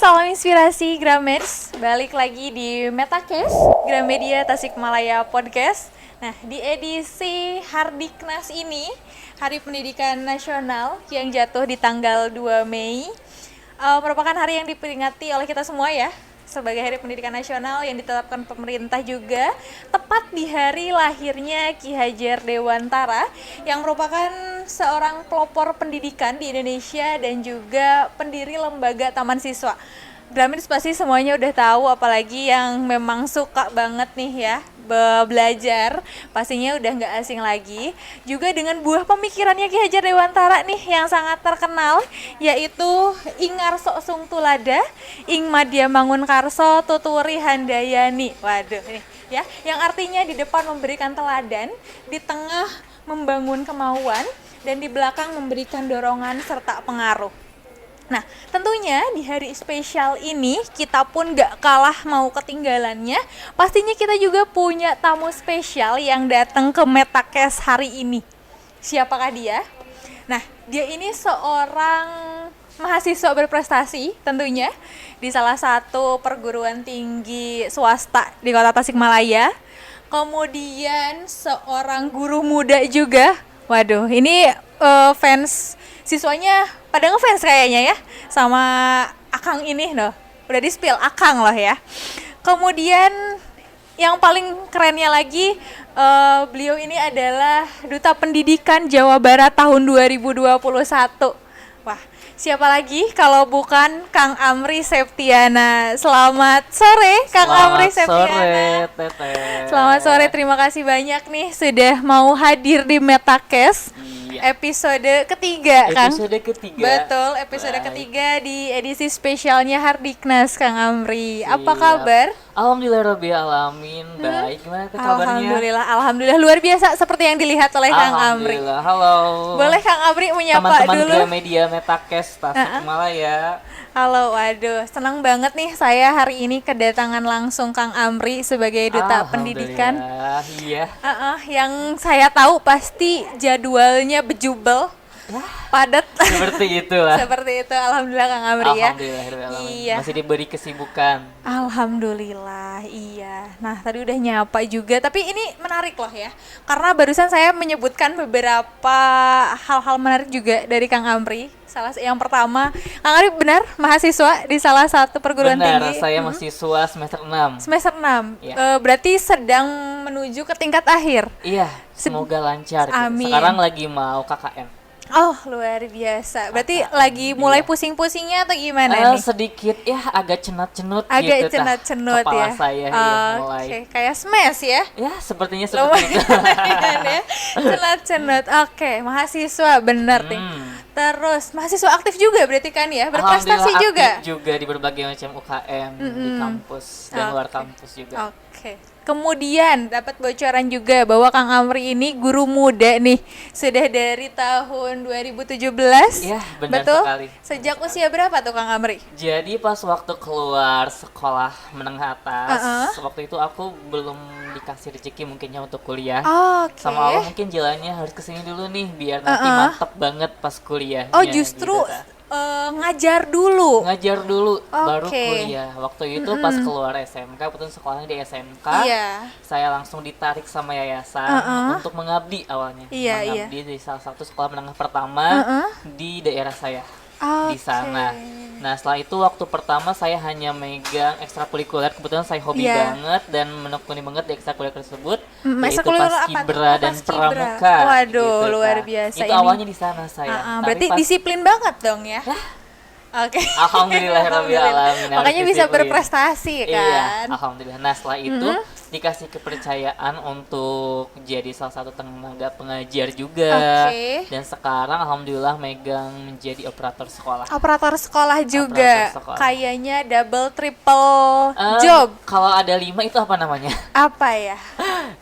salam inspirasi Grameds. Balik lagi di Metacast, Gramedia Tasikmalaya Podcast. Nah, di edisi Hardiknas ini, Hari Pendidikan Nasional yang jatuh di tanggal 2 Mei, merupakan hari yang diperingati oleh kita semua ya, sebagai Hari Pendidikan Nasional yang ditetapkan pemerintah juga tepat di hari lahirnya Ki Hajar Dewantara yang merupakan seorang pelopor pendidikan di Indonesia dan juga pendiri lembaga Taman Siswa. Gramedia pasti semuanya udah tahu, apalagi yang memang suka banget nih ya belajar, pastinya udah nggak asing lagi juga dengan buah pemikirannya Ki Hajar Dewantara nih yang sangat terkenal, yaitu Ingarso Sung Tulada Ing Madya Mangun Karso Tuturi Handayani. Waduh nih ya, yang artinya di depan memberikan teladan, di tengah membangun kemauan, dan di belakang memberikan dorongan serta pengaruh. Nah, tentunya di hari spesial ini kita pun gak kalah mau ketinggalannya. Pastinya kita juga punya tamu spesial yang datang ke Metacast hari ini. Siapakah dia? Nah, dia ini seorang mahasiswa berprestasi tentunya di salah satu perguruan tinggi swasta di Kota Tasikmalaya. Kemudian seorang guru muda juga. Waduh, ini fans siswanya pada ngefans kayaknya ya sama Akang ini loh. Udah di-spill Akang loh ya. Kemudian yang paling kerennya lagi, beliau ini adalah Duta Pendidikan Jawa Barat tahun 2021. Wah, siapa lagi kalau bukan Kang Amri Septiana. Selamat sore Kang Amri Septiana. Selamat sore Teteh. Selamat sore, terima kasih banyak nih sudah mau hadir di Metacast. Episode ketiga, Kang. Episode ketiga. Betul, episode ketiga di edisi spesialnya Hardiknas, Kang Amri. Apa kabar? Alhamdulillah Rabbil Alamin. Baik, gimana kabarnya? Alhamdulillah luar biasa seperti yang dilihat oleh Kang Amri. Alhamdulillah, halo. Boleh Kang Amri menyapa teman-teman dulu? Teman-teman Media Metacast Tasikmalaya. Halo, waduh, senang banget nih saya hari ini kedatangan langsung Kang Amri sebagai Duta Pendidikan. Iya. Yang saya tahu pasti jadwalnya bejubel, padat. Seperti itulah. Seperti itu, alhamdulillah Kang Amri ya. Alhamdulillah. Iya. Masih diberi kesibukan. Alhamdulillah, iya. Nah, tadi udah nyapa juga, tapi ini menarik loh ya. Karena barusan saya menyebutkan beberapa hal-hal menarik juga dari Kang Amri. Yang pertama, Kang Amri benar mahasiswa di salah satu perguruan tinggi. Benar, saya mahasiswa semester 6. Semester 6. Ya. Berarti sedang menuju ke tingkat akhir. Iya, semoga lancar. Amin. Sekarang lagi mau KKN. Oh, luar biasa. Berarti lagi mulai pusing-pusingnya atau gimana nih? Sedikit ya, agak cenut-cenut agak gitu. cenut-cenut kepala ya. saya ya mulai. Oke, kayak smash ya. Ya, sepertinya seperti itu. Ya. Cenut-cenut. Oke, mahasiswa bener nih. Terus mahasiswa aktif juga berarti kan ya? Berprestasi juga. Aktif juga di berbagai macam UKM di kampus dan luar kampus juga. Oke. Kemudian dapat bocoran juga bahwa Kang Amri ini guru muda nih. Sudah dari tahun 2017. Iya, benar betul? Sekali. Sejak usia berapa tuh Kang Amri? Jadi pas waktu keluar sekolah menengah atas, waktu itu aku belum dikasih rezeki mungkinnya untuk kuliah. Oke. Sama Allah mungkin jalannya harus kesini dulu nih biar nanti mantep banget pas kuliah. Oh, justru gitu, ngajar dulu baru kuliah. Waktu itu pas keluar SMK, kebetulan sekolahnya di SMK, saya langsung ditarik sama yayasan untuk mengabdi awalnya. Mengabdi di salah satu sekolah menengah pertama di daerah saya. Di sana. Nah, setelah itu waktu pertama saya hanya megang ekstrakurikuler, kebetulan saya hobi banget dan menekuni banget di ekstrakurikuler tersebut, yaitu Paskibra dan Pramuka. Waduh, gitu, luar biasa. Itu awalnya di sana saya. Berarti disiplin banget dong ya. Oke. Alhamdulillahirabbil alamin. Makanya bisa berprestasi kan. Iya, alhamdulillah. Nah, setelah itu dikasih kepercayaan untuk jadi salah satu tenaga pengajar juga. Dan sekarang alhamdulillah megang menjadi operator sekolah. Operator sekolah juga. Kayaknya double triple job. Kalau ada 5 itu apa namanya? Apa ya?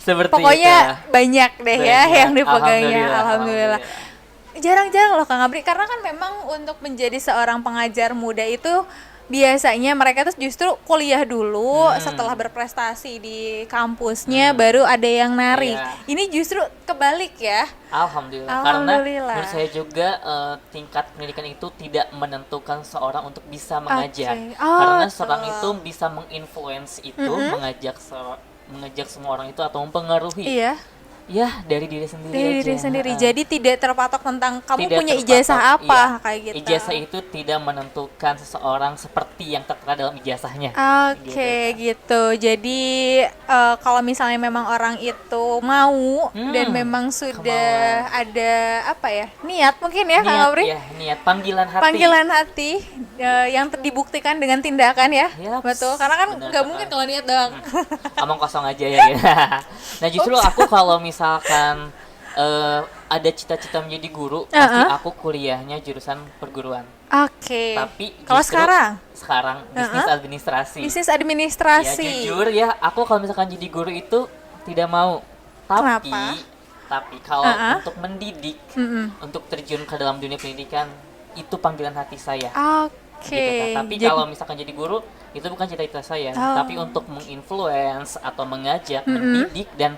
Seperti pokoknya itu. banyak deh ya yang dipegangnya. Alhamdulillah. Jarang-jarang loh Kang Amri, karena kan memang untuk menjadi seorang pengajar muda itu biasanya mereka tuh justru kuliah dulu, setelah berprestasi di kampusnya baru ada yang narik. Ini justru kebalik ya. Alhamdulillah. Karena menurut saya juga tingkat pendidikan itu tidak menentukan seorang untuk bisa mengajar. Karena seorang itu bisa menginfluence itu, mengajak semua orang itu atau mempengaruhi. Ya, dari diri sendiri dari diri sendiri. Jadi tidak terpatok tentang kamu punya ijazah apa, kayak gitu. Ijazah itu tidak menentukan seseorang seperti yang tertera dalam ijazahnya. Gitu. Jadi kalau misalnya memang orang itu mau dan memang sudah ada niat mungkin ya, Kang Amri? Niat, panggilan hati yang dibuktikan dengan tindakan ya. Betul, karena kan nggak mungkin kalau niat doang. Omong kosong aja ya. Nah, justru aku kalau misalkan ada cita-cita menjadi guru, pasti aku kuliahnya jurusan perguruan. Tapi kalau sekarang bisnis administrasi. Ya, jujur ya, aku kalau misalkan jadi guru itu tidak mau. Tapi kalau untuk mendidik, untuk terjun ke dalam dunia pendidikan, itu panggilan hati saya. Gitu, tapi kalau misalkan jadi guru itu bukan cita-cita saya, tapi untuk menginfluence atau mengajak, mendidik dan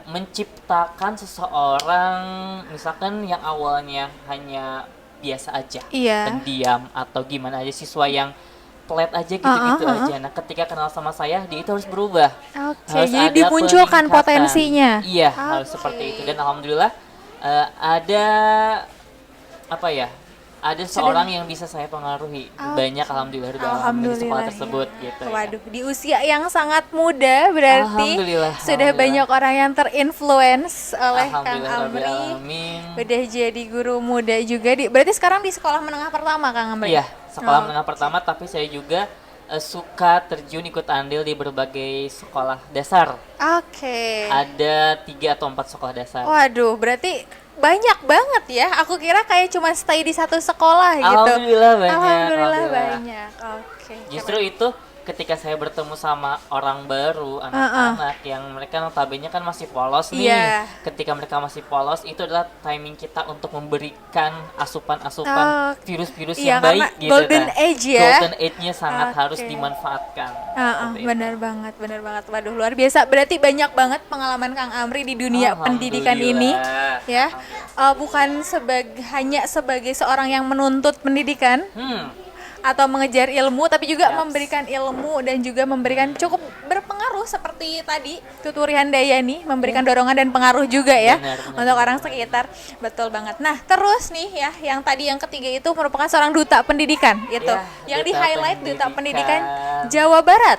menciptakan seseorang misalkan yang awalnya hanya biasa aja, pendiam atau gimana aja, siswa yang pelet aja gitu-gitu aja. Nah, ketika kenal sama saya, dia itu harus berubah. Harus jadi dimunculkan potensinya. Iya, harus seperti itu. Dan alhamdulillah ada seorang yang bisa saya pengaruhi. Banyak alhamdulillah di sekolah tersebut gitu. Waduh, di usia yang sangat muda berarti sudah banyak orang yang terinfluence oleh Kang Amri. Udah jadi guru muda juga berarti sekarang di sekolah menengah pertama, Kang Amri? Iya, sekolah menengah pertama, tapi saya juga suka terjun ikut andil di berbagai sekolah dasar. Ada 3 atau 4 sekolah dasar. Waduh, berarti banyak banget ya. Aku kira kayak cuma stay di satu sekolah gitu. Alhamdulillah banyak. Justru keren. Itu ketika saya bertemu sama orang baru, anak-anak yang mereka notabene kan masih polos nih. Ketika mereka masih polos, itu adalah timing kita untuk memberikan asupan-asupan virus-virus yang baik gitu. Golden age ya. Golden age-nya sangat harus dimanfaatkan. Benar banget. Waduh, luar biasa. Berarti banyak banget pengalaman Kang Amri di dunia pendidikan ini ya. Bukan hanya sebagai seorang yang menuntut pendidikan. Atau mengejar ilmu, tapi juga memberikan ilmu dan juga memberikan cukup berpengaruh seperti tadi Tuturi Handayani, memberikan dorongan dan pengaruh juga ya untuk orang sekitar. Betul banget. Nah, terus nih ya, yang tadi yang ketiga itu merupakan seorang duta pendidikan gitu. Yang di-highlight duta pendidikan Jawa Barat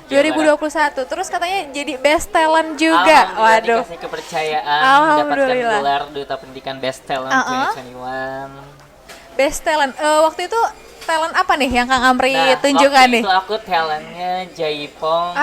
2021. Terus katanya jadi best talent juga. Waduh. Dikasih kepercayaan mendapatkan gelar duta pendidikan best talent 2021. Best talent. Waktu itu talent apa nih yang Kang Amri tunjukkan nih? Waktu itu aku talentnya Jaipong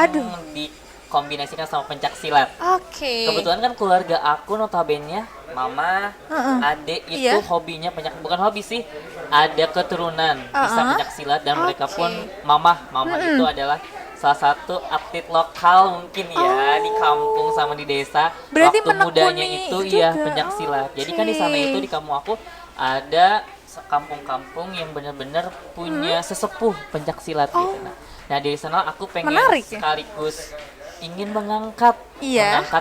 dikombinasikan sama pencak silat. Kebetulan kan keluarga aku notabene mama, adik itu hobinya bukan hobi sih, ada keturunan bisa pencak silat dan mereka pun mama itu adalah salah satu atlet lokal mungkin ya di kampung sama di desa. Berarti waktu mudanya itu pencak silat. Jadi kan di sana itu di kampung aku ada kampung-kampung yang benar-benar punya sesepuh pencak silat gitu. Nah, dari sana aku pengen sekaligus ingin mengangkat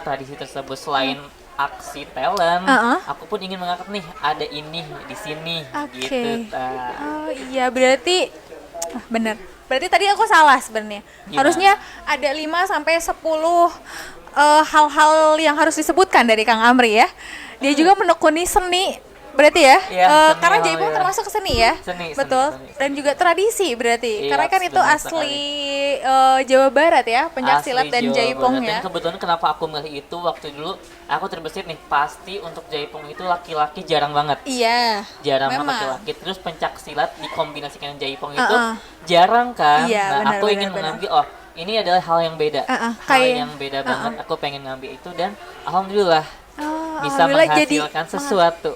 tradisi tersebut. Selain aksi talent, aku pun ingin mengangkat nih, ada ini di sini gitu. Berarti benar. Berarti tadi aku salah sebenarnya. Harusnya ada 5 sampai 10 hal-hal yang harus disebutkan dari Kang Amri ya. Dia juga menekuni seni. Berarti karena Jaipong termasuk seni ya, betul. Seni. Dan juga tradisi berarti, karena kan itu asli Jawa Barat ya, pencak silat dan Jaipong ya. Dan kebetulan kenapa aku milih itu, waktu dulu aku terbesit nih, pasti untuk Jaipong itu laki-laki jarang banget. Jarang banget laki-laki. Terus pencak silat dikombinasikan dengan Jaipong itu jarang kan. Aku ingin mengambil, ini adalah hal yang beda, hal yang beda banget. Aku pengen ngambil itu dan alhamdulillah bisa menghasilkan sesuatu.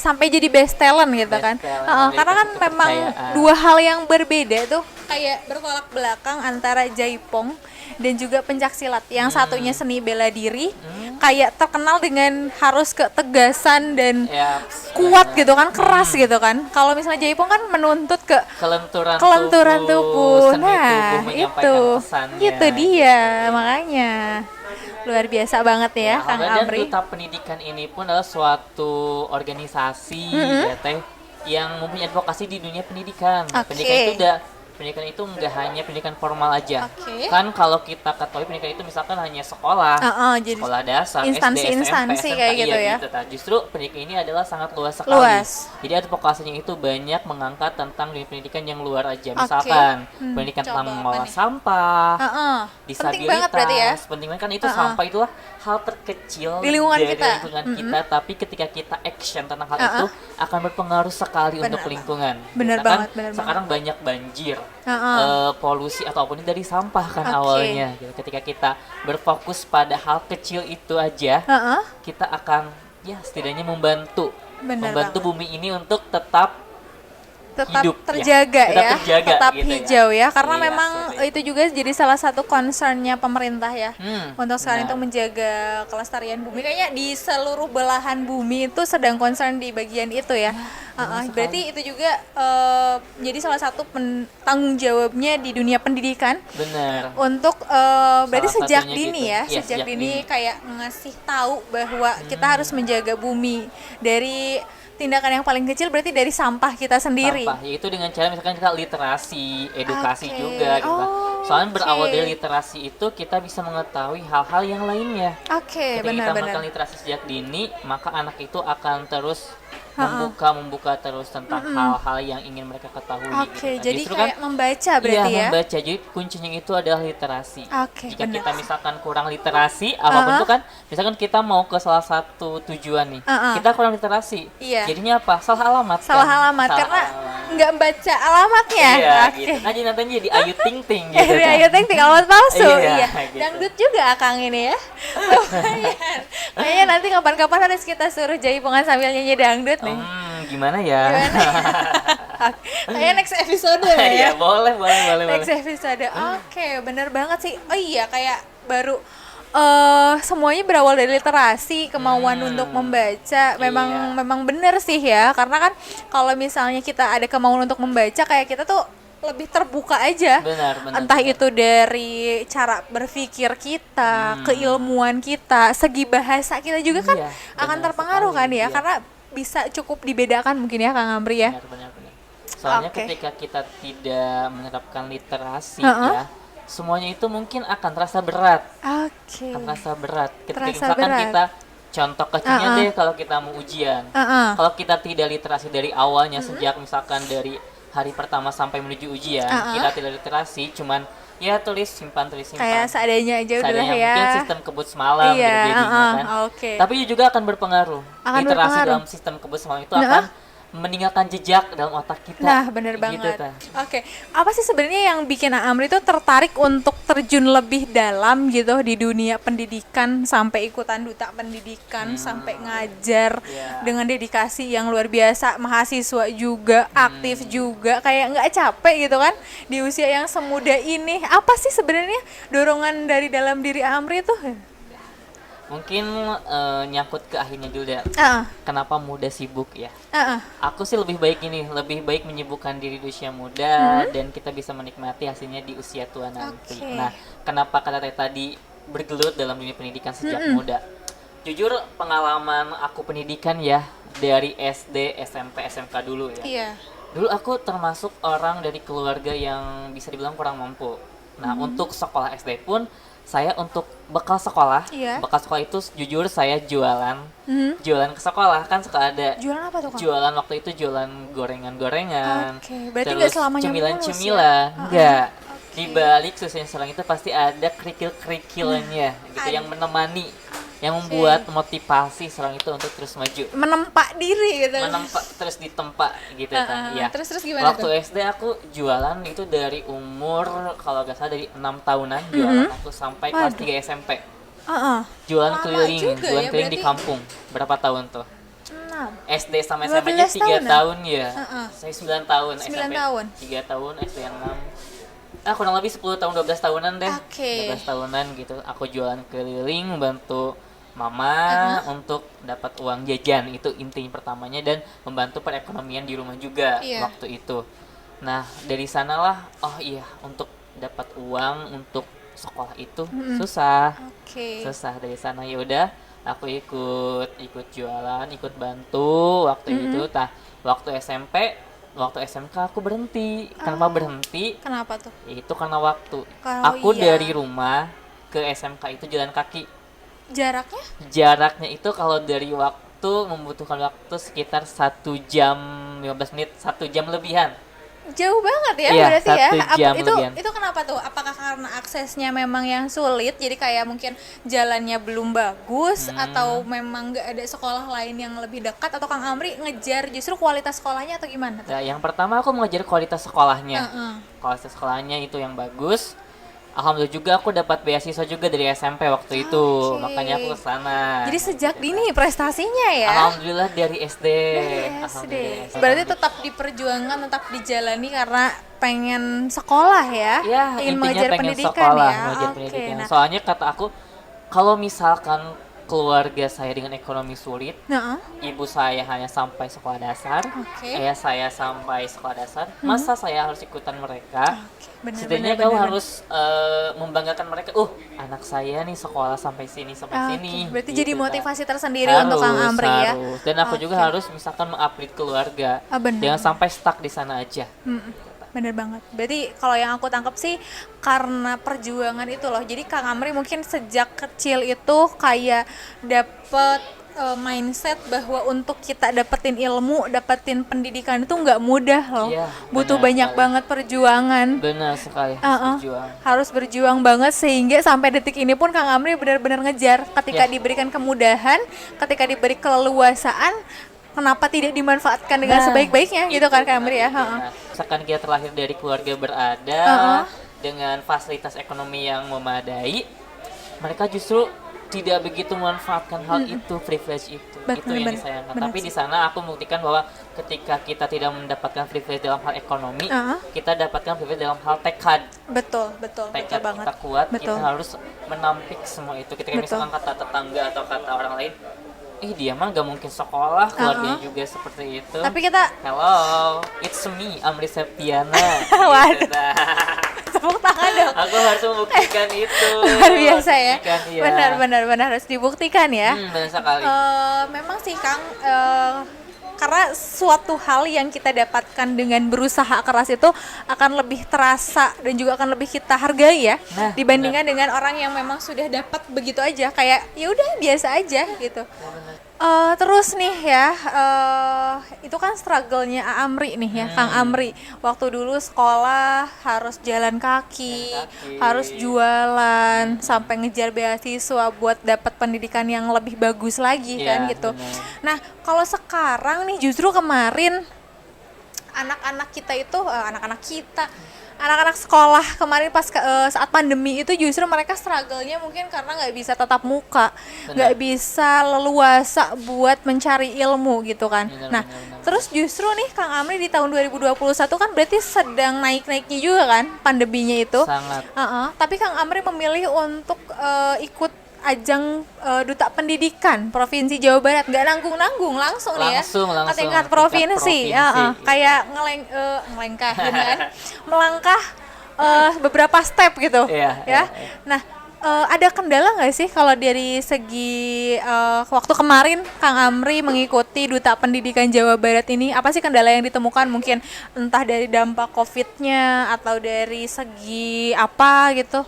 Sampai jadi best talent gitu kan. Karena kan memang 2 hal yang berbeda tuh, kayak bertolak belakang antara Jaipong dan juga pencak silat. Yang satunya seni bela diri, kayak terkenal dengan harus ketegasan dan kuat gitu kan, keras gitu kan. Kalau misalnya Jaipong kan menuntut ke kelenturan tubuh. Nah, itu dia makanya luar biasa banget ya, Kang Amri. Dan Duta Pendidikan ini pun adalah suatu organisasi ya teh yang mempunyai advokasi di dunia pendidikan. Pendidikan itu nggak hanya pendidikan formal aja. Kan kalau kita ketahui pendidikan itu misalkan hanya sekolah, sekolah dasar, instansi SMP, kayak SMK, gitu ya. Gitu, Justru pendidikan ini adalah sangat luas sekali. Jadi advokasinya itu banyak mengangkat tentang dunia pendidikan yang luar aja. Misalkan pendidikan tentang mengolah sampah, disabilitas. Penting banget kan itu sampah itulah hal terkecil di lingkungan dari lingkungan kita, tapi ketika kita action tentang hal itu akan berpengaruh sekali untuk lingkungan. Benar banget. Sekarang banyak banjir. Polusi ataupun dari sampah kan awalnya gitu. Ketika kita berfokus pada hal kecil itu aja, kita akan setidaknya membantu bumi ini untuk tetap hidup, terjaga tetap gitu hijau ya, karena memang itu juga jadi salah satu concernnya pemerintah ya, untuk sekarang itu menjaga kelestarian bumi. Kayaknya di seluruh belahan bumi itu sedang concern di bagian itu ya. Berarti itu juga jadi salah satu tanggung jawabnya di dunia pendidikan. Benar. Untuk berarti sejak dini gitu. Sejak dini kayak ngasih tahu bahwa kita harus menjaga bumi dari tindakan yang paling kecil, berarti dari sampah kita sendiri. Yaitu dengan cara misalkan kita literasi, edukasi juga gitu. Soalnya berawal dari literasi itu kita bisa mengetahui hal-hal yang lainnya. Ketika kita melakukan literasi sejak dini, maka anak itu akan terus membuka terus tentang hal-hal yang ingin mereka ketahui. Gitu. Jadi kayak membaca berarti ya? Membaca. Jadi kuncinya itu adalah literasi. Jika kita misalkan kurang literasi, apapun itu kan, misalkan kita mau ke salah satu tujuan nih, kita kurang literasi. Jadinya apa? Salah alamat. Karena nggak baca alamatnya. Gitu. Jadi nantinya jadi Ayu Ting Ting gitu. Ayu Ting Ting, alamat palsu. Gitu. Dangdut juga Akang ini ya. Lumayan. Kayaknya nanti kapan-kapan harus kita suruh Jaipongan sambil nyanyi dangdut nih. Gimana ya? Kayak next episode ya. Iya, boleh. Next episode. Bener banget sih. Kayak baru semuanya berawal dari literasi, kemauan untuk membaca. Memang bener sih ya, karena kan kalau misalnya kita ada kemauan untuk membaca, kayak kita tuh lebih terbuka aja. Benar. Entah itu dari cara berpikir kita, keilmuan kita, segi bahasa kita juga kan akan terpengaruh kan ya, karena bisa cukup dibedakan mungkin ya Kang Amri ya. Benar. Soalnya ketika kita tidak menerapkan literasi ya, semuanya itu mungkin akan terasa berat. Akan terasa berat. Ketika misalkan kita contoh kecilnya deh, kalau kita mau ujian, kalau kita tidak literasi dari awalnya, sejak misalkan dari hari pertama sampai menuju ujian, kita tidak literasi, cuman simpan kayak seadanya aja udah ya. Mungkin sistem kebut semalam gitu jadinya kan. Tapi juga akan berpengaruh. Literasi dalam sistem kebut semalam itu akan meninggalkan jejak dalam otak kita. Nah, benar banget. Apa sih sebenarnya yang bikin Amri itu tertarik untuk terjun lebih dalam gitu di dunia pendidikan, sampai ikutan duta pendidikan, sampai ngajar dengan dedikasi yang luar biasa, mahasiswa juga, aktif juga, kayak nggak capek gitu kan di usia yang semuda ini. Apa sih sebenarnya dorongan dari dalam diri Amri tuh? Mungkin nyangkut ke akhirnya dulu ya. Kenapa muda sibuk ya? Aku sih lebih baik menyibukkan diri di usia muda dan kita bisa menikmati hasilnya di usia tua nanti. Nah, kenapa kata tadi bergelut dalam dunia pendidikan sejak muda? Jujur pengalaman aku pendidikan ya, dari SD, SMP, SMK dulu ya. Dulu aku termasuk orang dari keluarga yang bisa dibilang kurang mampu. Nah, untuk sekolah SD pun saya untuk bekal sekolah itu jujur saya jualan ke sekolah, kan suka ada jualan apa tuh Kang? Jualan waktu itu jualan gorengan-gorengan, berarti nggak selamanya cemilan-cemilan enggak. Di balik susahnya selang itu pasti ada kerikil-kerikilnya gitu yang menemani, yang membuat motivasi seorang itu untuk terus maju, menempa diri gitu, terus ditempa gitu kan ya. Terus gimana waktu tuh? SD aku jualan itu dari umur kalau gak salah dari 6 tahunan jualan aku sampai kelas 3 SMP. Jualan keliling di kampung. Berapa tahun tuh? 6. SD sama SMP aja 3 tahun ya. Saya 9 tahun. 9 SMP tahun. 3 tahun, SD 6. Kurang lebih 10 tahun 12 tahunan deh. 12 tahunan gitu. Aku jualan keliling, bantu mama untuk dapat uang jajan, itu inti pertamanya, dan membantu perekonomian di rumah juga waktu itu. Nah dari sanalah untuk dapat uang untuk sekolah itu susah. Susah dari sana. Ya udah aku ikut jualan, ikut bantu waktu itu. Waktu SMK aku berhenti. Kenapa berhenti? Kenapa tuh? Itu karena waktu. Aku dari rumah ke SMK itu jalan kaki. Jaraknya itu kalau dari waktu membutuhkan waktu sekitar 1 jam 15 menit, 1 jam lebihan. Jauh banget ya, berarti ya. Itu kenapa tuh? Apakah karena aksesnya memang yang sulit, jadi kayak mungkin jalannya belum bagus, atau memang nggak ada sekolah lain yang lebih dekat, atau Kang Amri ngejar justru kualitas sekolahnya atau gimana tuh? Nah, yang pertama aku mengejar kualitas sekolahnya. Kualitas sekolahnya itu yang bagus. Alhamdulillah juga aku dapat beasiswa juga dari SMP waktu itu, makanya aku kesana. Jadi sejak dini prestasinya ya? Alhamdulillah dari SD. Berarti tetap diperjuangkan, tetap dijalani karena pengen sekolah ya? Ingin mengejar pendidikan pendidikan. Soalnya kata aku, kalau misalkan keluarga saya dengan ekonomi sulit, ibu saya hanya sampai sekolah dasar, ayah saya sampai sekolah dasar, masa saya harus ikutan mereka? Setidaknya kau harus membanggakan mereka. Anak saya nih sekolah sampai sini. Berarti gitu, jadi motivasi tersendiri untuk Kang Amri ya. Dan aku juga harus misalkan mengupgrade keluarga. Jangan sampai stuck di sana aja. Bener banget. Berarti kalau yang aku tangkap sih karena perjuangan itu loh. Jadi Kang Amri mungkin sejak kecil itu kayak dapet mindset bahwa untuk kita dapetin ilmu, dapetin pendidikan itu nggak mudah loh. Butuh banyak banget perjuangan. Benar sekali. Harus berjuang banget sehingga sampai detik ini pun Kang Amri benar-benar ngejar. Ketika diberikan kemudahan, ketika diberi keleluasaan, kenapa tidak dimanfaatkan dengan sebaik-baiknya gitu kan Kang Amri ya? Misalkan kita terlahir dari keluarga berada dengan fasilitas ekonomi yang memadai, mereka justru tidak begitu memanfaatkan hal itu, privilege itu. Itu yang disayangkan. Tapi di sana aku membuktikan bahwa ketika kita tidak mendapatkan privilege dalam hal ekonomi, kita dapatkan privilege dalam hal tekad. Betul Tekad banget. Kita kuat, kita harus menampik semua itu. Ketika misalkan kata tetangga atau kata orang lain, dia mah gak mungkin sekolah, keluarganya juga seperti itu. Tapi kita, hello, it's me, Amri Septiana. Waduh. Tepuk tangan dong. Aku harus membuktikan itu. Luar biasa ya. Ya. Benar harus dibuktikan ya. Benar sekali. Memang sih Kang, karena suatu hal yang kita dapatkan dengan berusaha keras itu akan lebih terasa dan juga akan lebih kita hargai ya, dibandingkan dengan orang yang memang sudah dapat begitu aja, kayak ya udah biasa aja gitu. Terus nih ya, itu kan struggle-nya Amri nih ya, Kang Amri. Waktu dulu sekolah harus jalan kaki, harus jualan, sampai ngejar beasiswa buat dapat pendidikan yang lebih bagus lagi kan gitu. Nah, kalau sekarang nih justru kemarin anak-anak sekolah kemarin pas saat pandemi itu justru mereka struggle-nya mungkin karena nggak bisa tatap muka, nggak bisa leluasa buat mencari ilmu gitu kan. Benar. Terus justru nih Kang Amri di tahun 2021 kan berarti sedang naik-naiknya juga kan pandeminya itu. Sangat. Tapi Kang Amri memilih untuk ikut ajang duta pendidikan Provinsi Jawa Barat, nggak nanggung-nanggung langsung nih ya ke tingkat provinsi. Kayak ngelangkah kan, melangkah beberapa step gitu ya. Nah, ada kendala nggak sih kalau dari segi waktu kemarin Kang Amri mengikuti duta pendidikan Jawa Barat ini, apa sih kendala yang ditemukan, mungkin entah dari dampak COVID-nya atau dari segi apa gitu?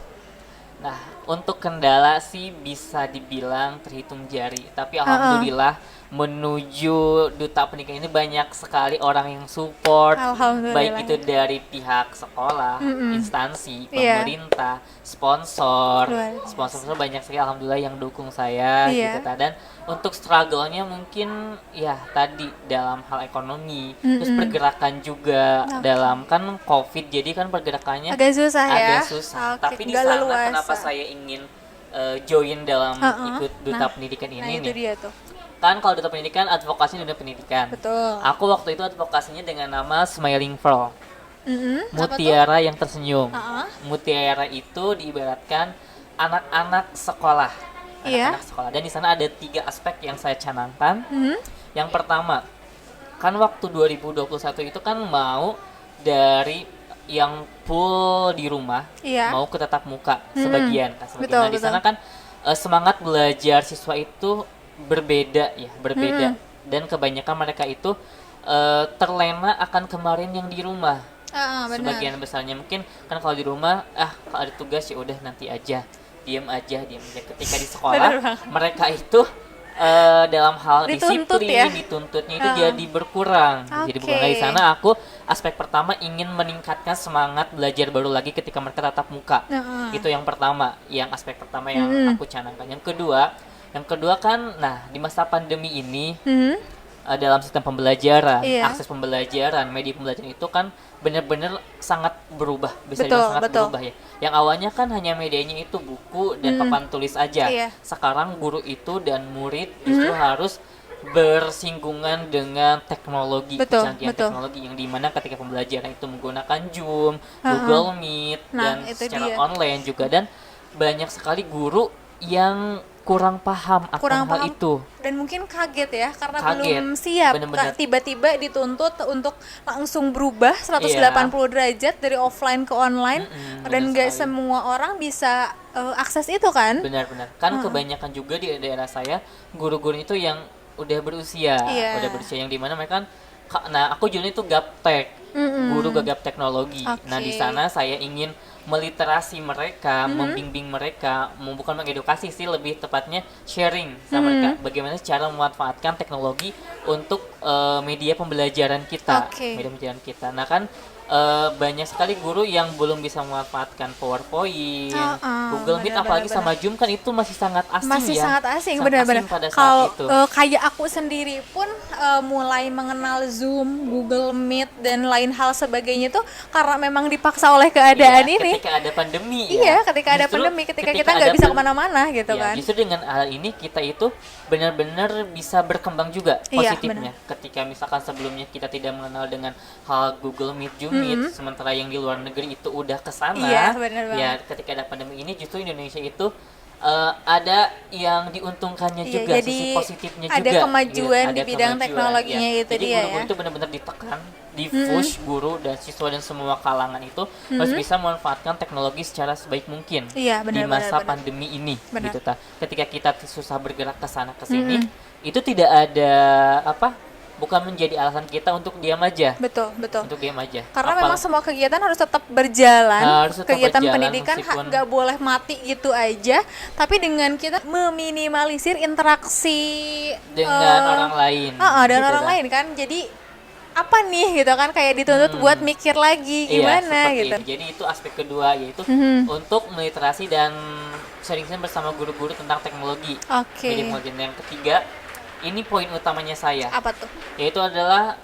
Nah, untuk kendala sih bisa dibilang terhitung jari, tapi alhamdulillah menuju duta pendidikan ini banyak sekali orang yang support, baik itu dari pihak sekolah, instansi, pemerintah, sponsor banyak sekali alhamdulillah yang dukung saya gitu. Dan untuk struggle-nya mungkin ya tadi dalam hal ekonomi, terus pergerakan juga dalam kan COVID, jadi kan pergerakannya agak susah ya. Tapi di sana kenapa saya ingin join dalam ikut duta pendidikan ini itu dia tuh. Kan kalau duta pendidikan advokasinya duta pendidikan. Betul. Aku waktu itu advokasinya dengan nama Smiling Pearl. Mutiara yang tersenyum. Mutiara itu diibaratkan anak-anak sekolah anak-anak sekolah. Dan di sana ada 3 aspek yang saya canangkan. Yang pertama, kan waktu 2021 itu kan mau dari yang full di rumah mau ke tatap muka sebagian. Betul, nah di sana kan semangat belajar siswa itu berbeda. Dan kebanyakan mereka itu terlena akan kemarin yang di rumah. Sebagian besarnya mungkin kan kalau di rumah kalau ada tugas ya udah nanti aja, diam aja. Ketika di sekolah mereka itu dalam hal disiplin dituntutnya itu jadi berkurang. Jadi bukan di sana aku aspek pertama ingin meningkatkan semangat belajar baru lagi ketika mereka tatap muka. Itu yang pertama, yang aspek pertama yang aku canangkan. Yang kedua kan di masa pandemi ini dalam sistem pembelajaran, akses pembelajaran, media pembelajaran itu kan benar-benar sangat berubah, berubah ya. Yang awalnya kan hanya medianya itu buku dan papan tulis aja. Sekarang guru itu dan murid justru harus bersinggungan dengan teknologi, kecanggihan teknologi yang dimana ketika pembelajaran itu menggunakan Zoom, Google Meet dan secara online juga, dan banyak sekali guru yang kurang paham hal itu dan mungkin kaget ya karena belum siap. Tiba-tiba dituntut untuk langsung berubah 180 derajat dari offline ke online dan nggak semua orang bisa akses itu kan. Benar-benar kan kebanyakan juga di daerah saya guru-guru itu yang udah berusia yang dimana mereka kan aku juga itu gaptek, guru gagap teknologi. Nah di sana saya ingin meliterasi mereka, membimbing mereka, bukan mengedukasi sih, lebih tepatnya sharing sama mereka bagaimana cara memanfaatkan teknologi untuk media pembelajaran kita. Nah kan banyak sekali guru yang belum bisa memanfaatkan PowerPoint, Google Meet, apalagi sama Zoom kan itu masih sangat asing. Benar-benar. Kalau kayak aku sendiri pun mulai mengenal Zoom, Google Meet dan lain hal sebagainya tuh karena memang dipaksa oleh keadaan ini. Ketika ada pandemi ketika ada pandemi, ketika kita nggak bisa kemana-mana gitu kan. Justru dengan hal ini kita itu benar-benar bisa berkembang juga positifnya. Ketika misalkan sebelumnya kita tidak mengenal dengan hal Google Meet, Zoom sementara yang di luar negeri itu udah kesana. Ketika ada pandemi ini justru Indonesia itu ada yang diuntungkannya juga, sisi positifnya juga. Ada kemajuan di bidang teknologinya itu. Jadi guru-guru itu benar-benar ditekan, di-push guru dan siswa dan semua kalangan itu harus bisa memanfaatkan teknologi secara sebaik mungkin di masa pandemi ini. Gitu ta. Ketika kita susah bergerak ke sana ke sini, itu tidak ada bukan menjadi alasan kita untuk diam aja. Betul. Untuk diam aja. Karena memang semua kegiatan harus tetap berjalan. Kegiatan pendidikan nggak boleh mati gitu aja. Tapi dengan kita meminimalisir interaksi dengan orang lain. Dengan orang lain kan. Jadi apa nih gitu kan, kayak dituntut buat mikir lagi gimana gitu. Jadi itu aspek kedua, yaitu untuk meliterasi dan sharing bersama guru-guru tentang teknologi. Jadi kemudian yang ketiga, ini poin utamanya saya. Apa tuh? Yaitu adalah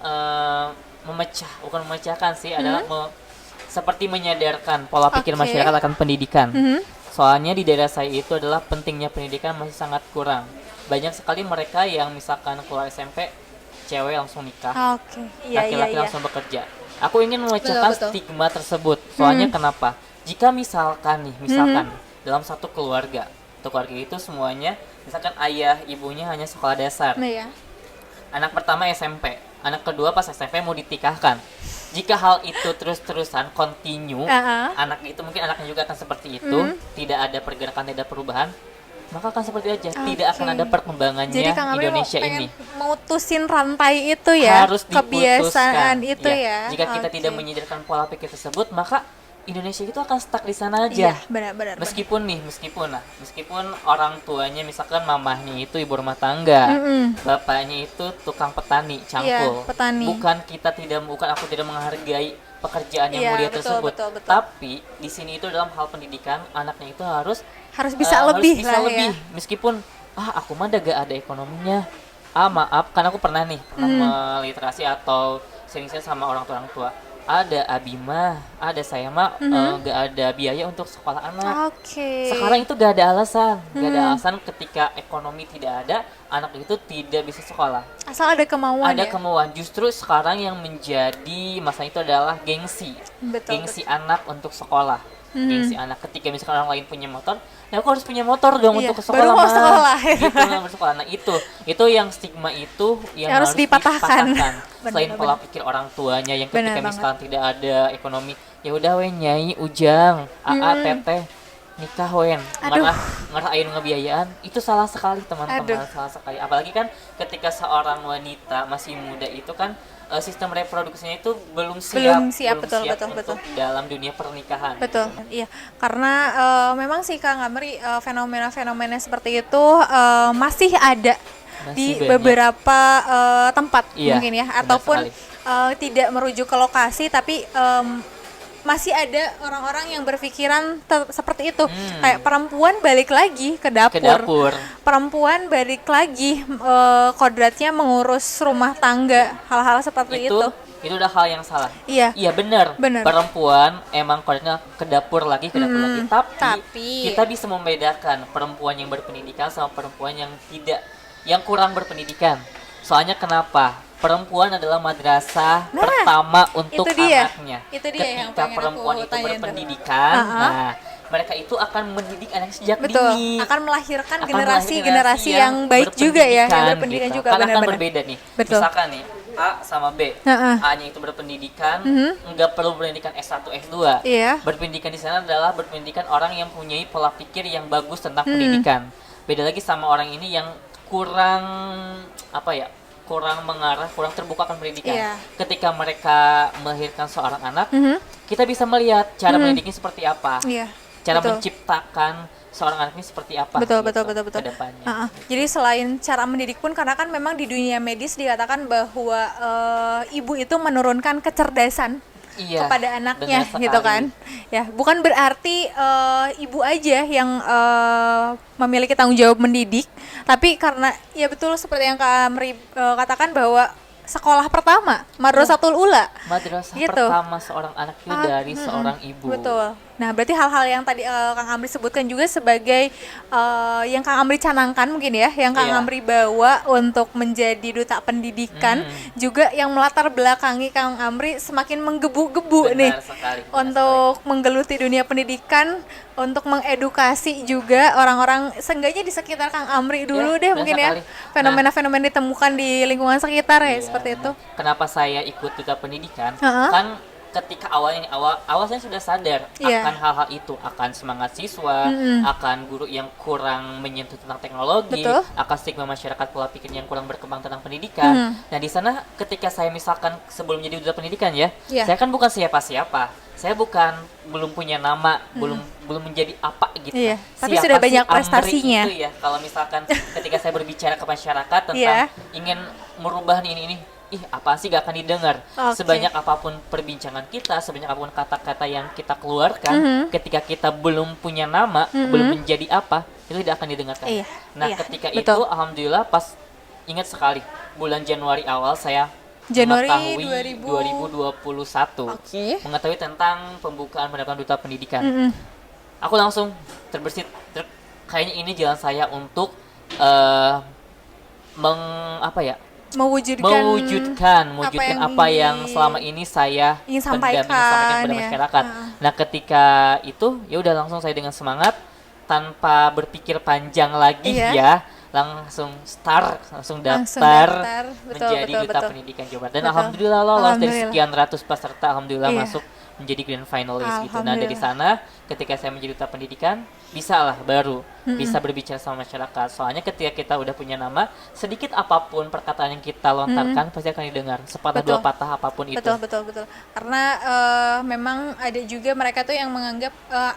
memecahkan sih, adalah seperti menyadarkan pola pikir masyarakat akan pendidikan. Soalnya di daerah saya itu adalah pentingnya pendidikan masih sangat kurang. Banyak sekali mereka yang misalkan keluar SMP, cewek langsung nikah, laki-laki langsung bekerja. Aku ingin memecahkan stigma tersebut. Soalnya kenapa? Jika misalkan dalam satu keluarga itu semuanya, misalkan ayah ibunya hanya sekolah dasar, anak pertama SMP, anak kedua pas SMP mau ditikahkan. Jika hal itu terus-terusan continue, anak itu mungkin anaknya juga akan seperti itu, tidak ada pergerakan, tidak ada perubahan, maka akan seperti aja, tidak akan ada perkembangannya. Jadi Kang Amri Indonesia ini mutusin rantai itu ya, harus kebiasaan itu ya. Jika kita tidak menyadarkan pola pikir tersebut, maka Indonesia itu akan stuck di sana aja. Benar. Meskipun orang tuanya misalkan mamahnya itu ibu rumah tangga, bapaknya itu tukang petani, cangkul. Bukan aku tidak menghargai pekerjaan yang mulia tersebut. Betul. Tapi di sini itu dalam hal pendidikan, anaknya itu harus bisa lebih. Meskipun aku mah gak ada ekonominya. Maaf, kan aku pernah meliterasi atau sering-sering sama orang tua. Ada Abimah, ada saya mah gak ada biaya untuk sekolah anak. Sekarang itu gak ada alasan, ketika ekonomi tidak ada, anak itu tidak bisa sekolah. Asal ada kemauan. Kemauan. Justru sekarang yang menjadi masalah itu adalah gengsi. Gengsi anak untuk sekolah. gengsi anak. Ketika misalkan orang lain punya motor, ya aku harus punya motor dong untuk ke sekolah. Baru mau sekolah. Gitu nggak bersekolah. Nah itu yang stigma itu yang harus dipatahkan. Selain pola pikir orang tuanya yang ketika misalkan tidak ada ekonomi, ya udah we nyai ujang, aa teteh nikah wen, ngerasain ngebiayaan, itu salah sekali teman-teman, salah sekali. Apalagi kan ketika seorang wanita masih muda itu kan sistem reproduksinya itu belum siap betul, dalam dunia pernikahan. Betul, iya. Karena memang sih Kang Amri fenomena-fenomena seperti itu masih ada di banyak. Beberapa tempat mungkin ya, ataupun tidak merujuk ke lokasi, tapi masih ada orang-orang yang berpikiran seperti itu. Kayak perempuan balik lagi ke dapur. Perempuan balik lagi kodratnya mengurus rumah tangga, hal-hal seperti itu. Itu udah hal yang salah. Iya benar. Perempuan emang kodratnya ke dapur lagi. Tapi kita bisa membedakan perempuan yang berpendidikan sama perempuan yang tidak, yang kurang berpendidikan. Soalnya kenapa? Perempuan adalah madrasah pertama untuk anaknya. Ketika perempuan itu berpendidikan, mereka itu akan mendidik anak sejak dini. Akan melahirkan generasi yang baik juga ya, yang berpendidikan juga. Kan akan berbeda nih. Misalkan nih, A sama B. A-nya itu berpendidikan, nggak perlu berpendidikan S1, S2. Berpendidikan di sana adalah berpendidikan orang yang punya pola pikir yang bagus tentang pendidikan. Beda lagi sama orang ini yang kurang mengarah, kurang terbuka akan pendidikan. Ketika mereka melahirkan seorang anak, kita bisa melihat cara mendidiknya seperti apa, cara menciptakan seorang anak ini seperti apa. Betul. Kedepannya. Jadi selain cara mendidik pun, karena kan memang di dunia medis dikatakan bahwa ibu itu menurunkan kecerdasan kepada anaknya gitu kan. Ya, bukan berarti ibu aja yang memiliki tanggung jawab mendidik, tapi karena ya betul seperti yang Kak Amri katakan bahwa sekolah pertama, Madrasatul Ula. Madrasah pertama seorang anak itu dari seorang ibu. Betul. Nah, berarti hal-hal yang tadi Kang Amri sebutkan juga sebagai yang Kang Amri canangkan mungkin ya, yang Kang Amri bawa untuk menjadi duta pendidikan, juga yang melatar belakangi Kang Amri semakin menggebu-gebu nih untuk menggeluti dunia pendidikan, untuk mengedukasi juga orang-orang seenggaknya di sekitar Kang Amri dulu deh mungkin ya. Fenomena-fenomena ditemukan di lingkungan sekitar ya, seperti itu. Kenapa saya ikut duta pendidikan? Kan ketika awal saya sudah sadar akan hal-hal itu, akan semangat siswa, akan guru yang kurang menyentuh tentang teknologi, akan stigma masyarakat pola pikir yang kurang berkembang tentang pendidikan. Nah di sana ketika saya misalkan sebelum jadi duta pendidikan saya kan bukan siapa-siapa, saya belum punya nama, belum menjadi apa gitu. Tapi sudah banyak prestasinya. Itu ya, kalau misalkan ketika saya berbicara ke masyarakat tentang ingin merubah ini apa sih gak akan didengar. Sebanyak apapun perbincangan kita, sebanyak apapun kata-kata yang kita keluarkan, ketika kita belum punya nama, belum menjadi apa, itu tidak akan didengarkan. Ketika itu alhamdulillah pas ingat sekali bulan Januari awal saya mengetahui 2021 mengetahui tentang pembukaan pendaftaran duta pendidikan. Aku langsung terbersit, kayaknya ini jalan saya untuk mewujudkan apa yang selama ini saya ingin sampaikan kepada masyarakat. Nah, ketika itu ya udah langsung saya dengan semangat tanpa berpikir panjang lagi langsung daftar menjadi duta pendidikan Jawa Barat. Dan alhamdulillah lolos dari sekian ratus peserta, alhamdulillah masuk menjadi grand finalist gitu. Nah, dari sana ketika saya menjadi duta pendidikan bisa berbicara sama masyarakat. Soalnya ketika kita udah punya nama, sedikit apapun perkataan yang kita lontarkan pasti akan didengar. Sepatah dua patah apapun itu. Betul. Karena memang ada juga mereka tuh yang menganggap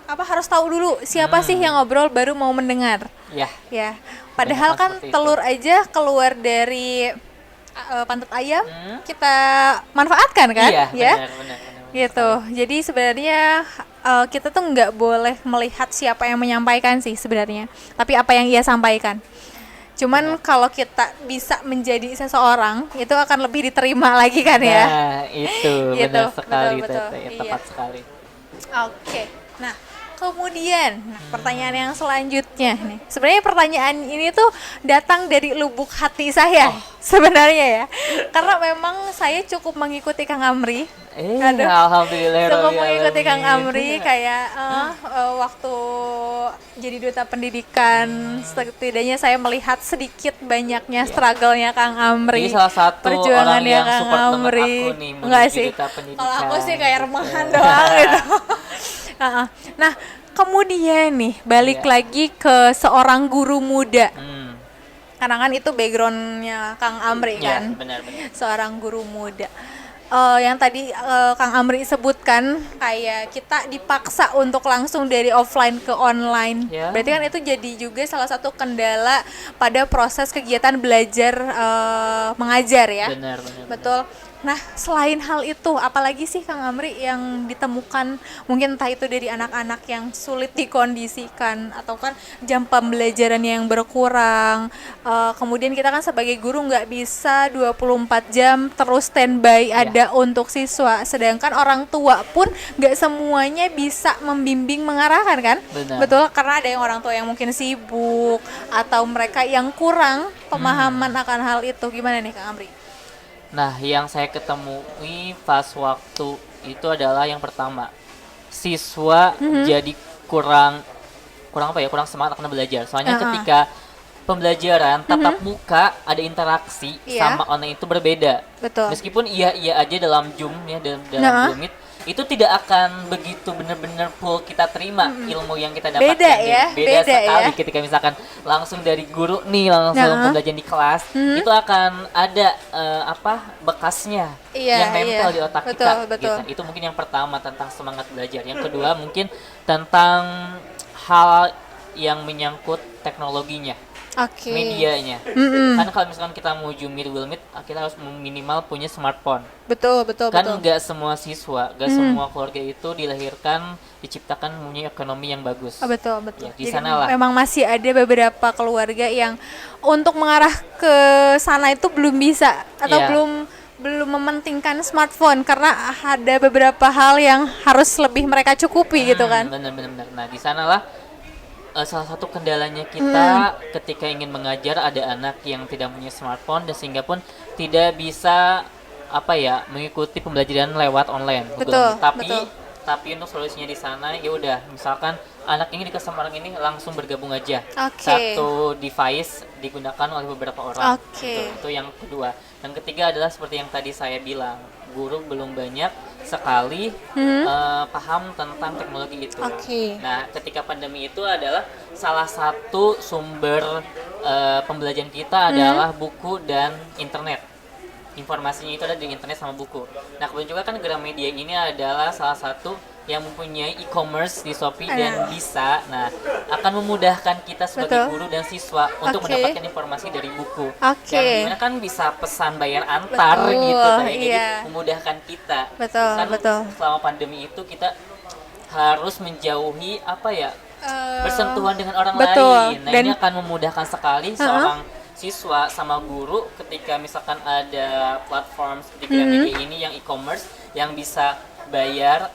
harus tahu dulu siapa sih yang ngobrol baru mau mendengar. Ya. Padahal kan telur aja keluar dari pantat ayam kita manfaatkan kan? Benar. Gitu. Jadi sebenarnya kita tuh nggak boleh melihat siapa yang menyampaikan sih sebenarnya, tapi apa yang ia sampaikan. Cuman kalau kita bisa menjadi seseorang, itu akan lebih diterima lagi kan ya. Nah, itu benar sekali, tepat sekali. Oke. Nah, kemudian, pertanyaan yang selanjutnya nih. Sebenarnya pertanyaan ini tuh datang dari lubuk hati saya sebenarnya ya. Karena memang saya cukup mengikuti Kang Amri. Alhamdulillah. Cukup mengikuti Kang Amri kayak waktu jadi duta pendidikan, setidaknya saya melihat sedikit banyaknya struggle-nya Kang Amri. Ini salah satu orang yang support banget aku nih menuju duta pendidikan. Kalau aku sih kayak remahan doang gitu. Nah, kemudian nih balik lagi ke seorang guru muda. Karena kan itu backgroundnya Kang Amri kan. Benar-benar. Seorang guru muda. Yang tadi Kang Amri sebutkan kayak kita dipaksa untuk langsung dari offline ke online. Berarti kan itu jadi juga salah satu kendala pada proses kegiatan belajar mengajar ya. Benar. Betul. Nah, selain hal itu, apalagi sih Kang Amri yang ditemukan mungkin entah itu dari anak-anak yang sulit dikondisikan atau kan jam pembelajarannya yang berkurang. Kemudian kita kan sebagai guru nggak bisa 24 jam terus standby ada untuk siswa. Sedangkan orang tua pun nggak semuanya bisa membimbing mengarahkan kan? Benar. Betul, karena ada yang orang tua yang mungkin sibuk atau mereka yang kurang pemahaman akan hal itu. Gimana nih Kang Amri? Nah, yang saya ketemui pas waktu itu adalah yang pertama, siswa jadi kurang semangat akan belajar. Soalnya ketika pembelajaran tatap muka ada interaksi sama online itu berbeda. Betul. Meskipun iya aja dalam Zoom ya, dalam Google Meet, itu tidak akan begitu benar-benar full kita terima ilmu yang kita dapatkan. Beda sekali ketika misalkan langsung dari guru nih langsung pembelajaran di kelas, itu akan ada bekasnya yang nempel di otak kita. Gitu. Itu mungkin yang pertama tentang semangat belajar. Yang kedua mungkin tentang hal yang menyangkut teknologinya. Medianya. Kan kalau misalkan kita mau Zoom Meet, Google Meet, kita harus minimal punya smartphone. Betul. Kan nggak semua siswa, nggak semua keluarga itu diciptakan mempunyai ekonomi yang bagus. Betul. Ya, di sana lah. Memang masih ada beberapa keluarga yang untuk mengarah ke sana itu belum bisa atau belum mementingkan smartphone karena ada beberapa hal yang harus lebih mereka cukupi gitu kan. Benar. Nah, di sanalah salah satu kendalanya kita ketika ingin mengajar, ada anak yang tidak punya smartphone dan sehingga pun tidak bisa mengikuti pembelajaran lewat online. Betul. Tapi untuk solusinya di sana ya udah, misalkan anak ini dikasih orang ini langsung bergabung aja. Satu device digunakan oleh beberapa orang. Itu yang kedua. Yang ketiga adalah seperti yang tadi saya bilang, guru belum banyak sekali paham tentang teknologi itu. Nah, ketika pandemi itu adalah salah satu sumber pembelajaran kita adalah buku dan internet. Informasinya itu ada di internet sama buku. Nah, kemudian juga kan Gramedia ini adalah salah satu yang mempunyai e-commerce di Shopee dan bisa, akan memudahkan kita sebagai guru dan siswa untuk mendapatkan informasi dari buku. Dan gimana kan bisa pesan bayar antar gitu, jadi memudahkan kita. Betul. Selama pandemi itu kita harus menjauhi bersentuhan dengan orang lain. Nah, ini akan memudahkan sekali seorang siswa sama guru ketika misalkan ada platform seperti Gramedia ini yang e-commerce yang bisa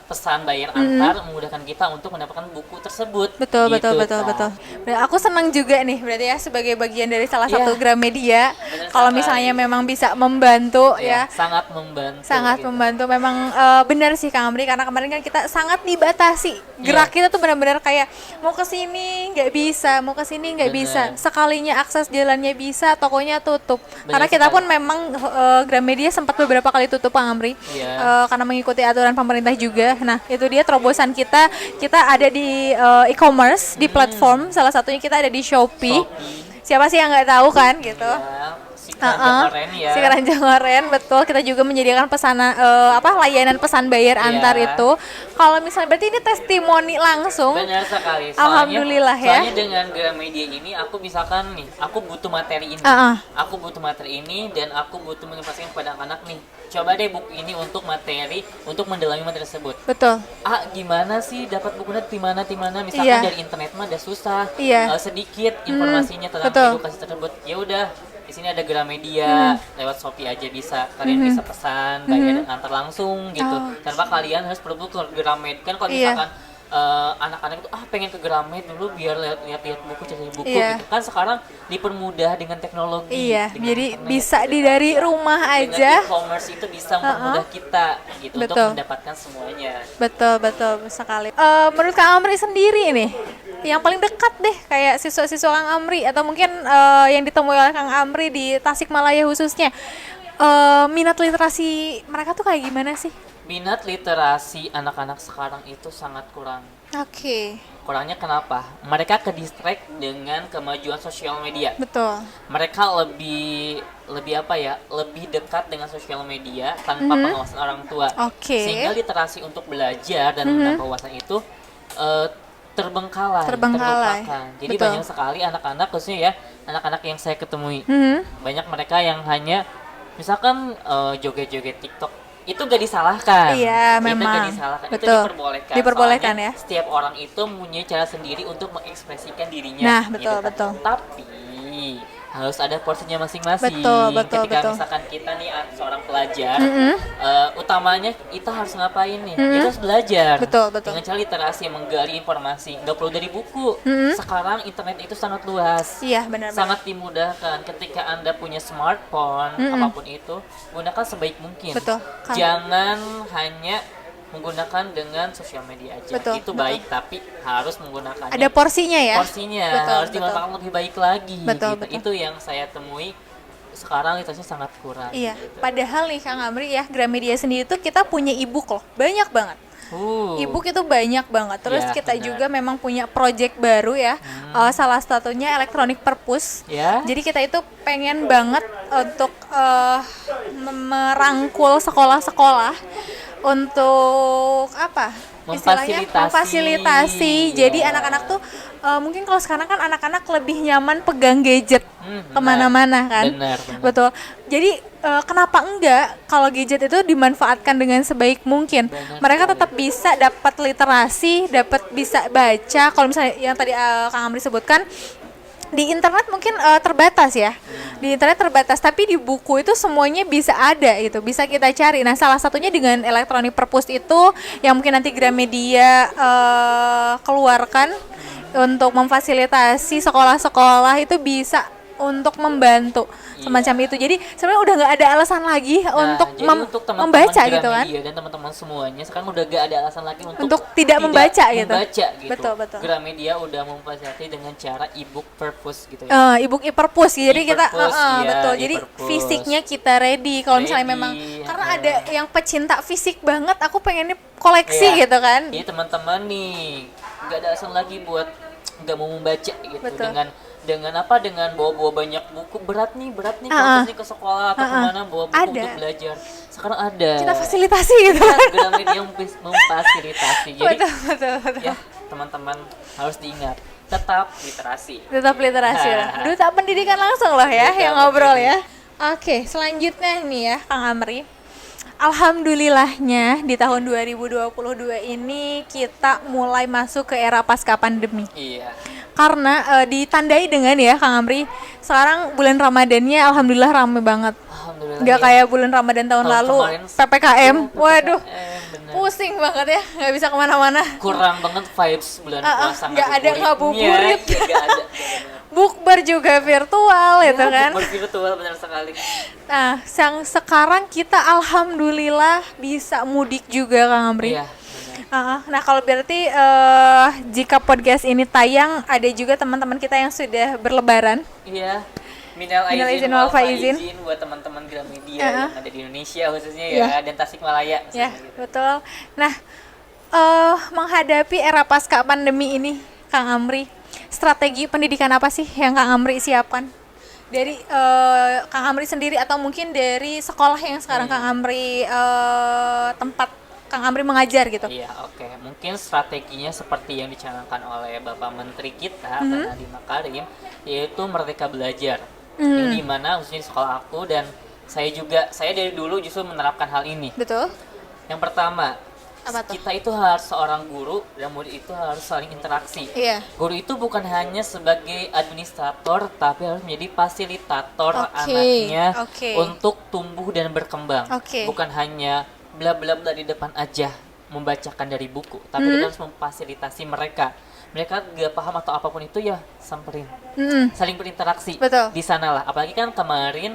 pesan bayar antar, memudahkan kita untuk mendapatkan buku tersebut. Betul. Aku senang juga nih berarti ya sebagai bagian dari salah satu Gramedia. Kalau misalnya memang bisa membantu sangat membantu. Memang benar sih Kang Amri, karena kemarin kan kita sangat dibatasi. Gerak kita tuh benar-benar kayak mau ke sini nggak bisa, mau ke sini nggak bisa. Sekalinya akses jalannya bisa, tokonya tutup. Karena kita pun memang Gramedia sempat beberapa kali tutup Kang Amri. Karena mengikuti aturan pemerintah juga. Nah, itu dia terobosan kita ada di e-commerce, di platform, salah satunya kita ada di Shopee. Siapa sih yang nggak tahu kan gitu. Si Keranjang Oren, betul. Kita juga menyediakan pesanan layanan pesan bayar antar itu. Kalau misalnya berarti ini testimoni langsung. Benar sekali. Alhamdulillah ya. Soalnya dengan Gramedia ini aku misalkan nih, aku butuh materi ini. Aku butuh materi ini dan aku butuh menginformasikan kepada anak-anak nih. Coba deh buku ini untuk materi, untuk mendalami materi tersebut. Betul. Gimana sih dapat bukunya di mana? Misalkan dari internet mah udah susah. Sedikit informasinya tentang edukasi tersebut. Ya udah, di sini ada Gramedia, lewat Shopee aja bisa. Kalian bisa pesan, bayar antar langsung gitu. Tanpa kalian harus perlu ke Gramedia. Kan kalau misalkan anak-anak itu pengen ke Gramet dulu biar lihat buku, cari buku gitu kan. Sekarang dipermudah dengan teknologi, dengan jadi internet, bisa dari rumah aja. Dengan e-commerce itu bisa mempermudah kita gitu untuk mendapatkan semuanya. Betul sekali. Menurut Kang Amri sendiri nih, yang paling dekat deh kayak siswa-siswa Kang Amri atau mungkin yang ditemui oleh Kang Amri di Tasikmalaya khususnya, minat literasi mereka tuh kayak gimana sih? Minat literasi anak-anak sekarang itu sangat kurang. Kurangnya kenapa? Mereka ke distract dengan kemajuan sosial media. Betul. Mereka lebih lebih dekat dengan sosial media tanpa pengawasan orang tua. Sehingga literasi untuk belajar dan menambah wawasan itu terbengkalai. Terlupakan. Jadi banyak sekali anak-anak, khususnya ya anak-anak yang saya ketemui, banyak mereka yang hanya misalkan joget-joget TikTok. Itu gak disalahkan. Iya, memang. Itu gak disalahkan. Betul. Itu diperbolehkan. Diperbolehkan ya. Setiap orang itu mempunyai cara sendiri untuk mengekspresikan dirinya. Nah, betul, gitu. betul. Tapi harus ada porsinya masing-masing. Betul. Ketika misalkan kita nih seorang pelajar, utamanya kita harus ngapain nih? Kita harus belajar. Betul. Dengan cara literasi, menggali informasi. Nggak perlu dari buku. Sekarang internet itu sangat luas. Iya, benar. Sangat dimudahkan. Ketika Anda punya smartphone, apapun itu, gunakan sebaik mungkin. Betul. Jangan hanya menggunakan dengan sosial media aja. Itu baik, tapi harus menggunakannya. Ada porsinya ya. Harus dimanfaatkan lebih baik lagi. Betul. Itu yang saya temui sekarang literasinya sangat kurang. Iya. Padahal nih Kang Amri ya, Gramedia sendiri tuh kita punya e-book loh, banyak banget. E-book itu banyak banget. Terus kita juga memang punya project baru ya. Salah satunya Electronic Purpose. Jadi kita itu pengen banget untuk merangkul sekolah-sekolah untuk memfasilitasi. Jadi anak-anak tuh mungkin kalau sekarang kan anak-anak lebih nyaman pegang gadget kemana-mana kan. Benar. Betul. Jadi kenapa enggak kalau gadget itu dimanfaatkan dengan sebaik mungkin? Mereka tetap bisa dapat literasi, dapat bisa baca. Kalau misalnya yang tadi Kang Amri sebutkan, di internet mungkin terbatas ya. Di internet terbatas, tapi di buku itu semuanya bisa ada gitu, bisa kita cari. Nah, salah satunya dengan Electronic Purpose itu yang mungkin nanti Gramedia keluarkan untuk memfasilitasi sekolah-sekolah itu bisa untuk membantu semacam itu. Jadi sebenarnya udah nggak ada alasan lagi untuk membaca gitu kan. Dan teman-teman semuanya sekarang udah nggak ada alasan lagi untuk tidak membaca gitu. Betul. Gramedia udah memfasilitasi dengan cara e-book purpose gitu ya. E-book e-purpose. Jadi kita betul. Jadi e-purpose. fisiknya kita ready. Kalau misalnya memang karena ada yang pecinta fisik banget, aku pengennya koleksi gitu kan. Jadi teman-teman nih nggak ada alasan lagi buat nggak mau membaca gitu. Dengan bawa banyak buku berat nih kalau ke sekolah atau kemana bawa buku untuk belajar. Sekarang ada. Kita fasilitasi gitu. Gramedia memfasilitasi. Jadi betul. Ya, teman-teman harus diingat tetap literasi. Duta pendidikan langsung loh ya yang ngobrol ya. Oke, selanjutnya nih ya Kang Amri. Alhamdulillahnya di tahun 2022 ini kita mulai masuk ke era pasca pandemi. Iya. Karena ditandai dengan ya Kang Amri, sekarang bulan Ramadannya alhamdulillah ramai banget. Nggak kayak bulan Ramadan tahun lalu PPKM. Waduh, pusing banget ya, nggak bisa kemana-mana. Kurang banget vibes bulan puasa. Nggak ada ngabuburit. Bukber juga virtual gitu kan. Bukber virtual benar sekali. Nah, sekarang kita alhamdulillah bisa mudik juga Kang Amri. Iya. Nah kalau berarti jika podcast ini tayang, ada juga teman-teman kita yang sudah berlebaran. Iya. Minal aizin wal faizin buat teman-teman Gramedia yang ada di Indonesia khususnya ya, dan Tasikmalaya. Ya, betul. Nah, menghadapi era pasca pandemi ini, Kang Amri, strategi pendidikan apa sih yang Kang Amri siapkan? Dari Kang Amri sendiri atau mungkin dari sekolah yang sekarang Kang Amri tempat Kang Amri mengajar gitu. Iya, oke. Mungkin strateginya seperti yang dicanangkan oleh Bapak Menteri kita, Pak Nadiem Makarim, yaitu Merdeka Belajar. Yang dimana khususnya di sekolah aku dan saya dari dulu justru menerapkan hal ini. Betul. Yang pertama, kita itu harus seorang guru dan murid itu harus saling interaksi. Iya. Guru itu bukan hanya sebagai administrator, tapi harus menjadi fasilitator anaknya untuk tumbuh dan berkembang. Bukan hanya bla bla bla di depan aja, membacakan dari buku, tapi kita harus memfasilitasi mereka gak paham atau apapun itu ya samperin, saling berinteraksi di sana lah. Apalagi kan kemarin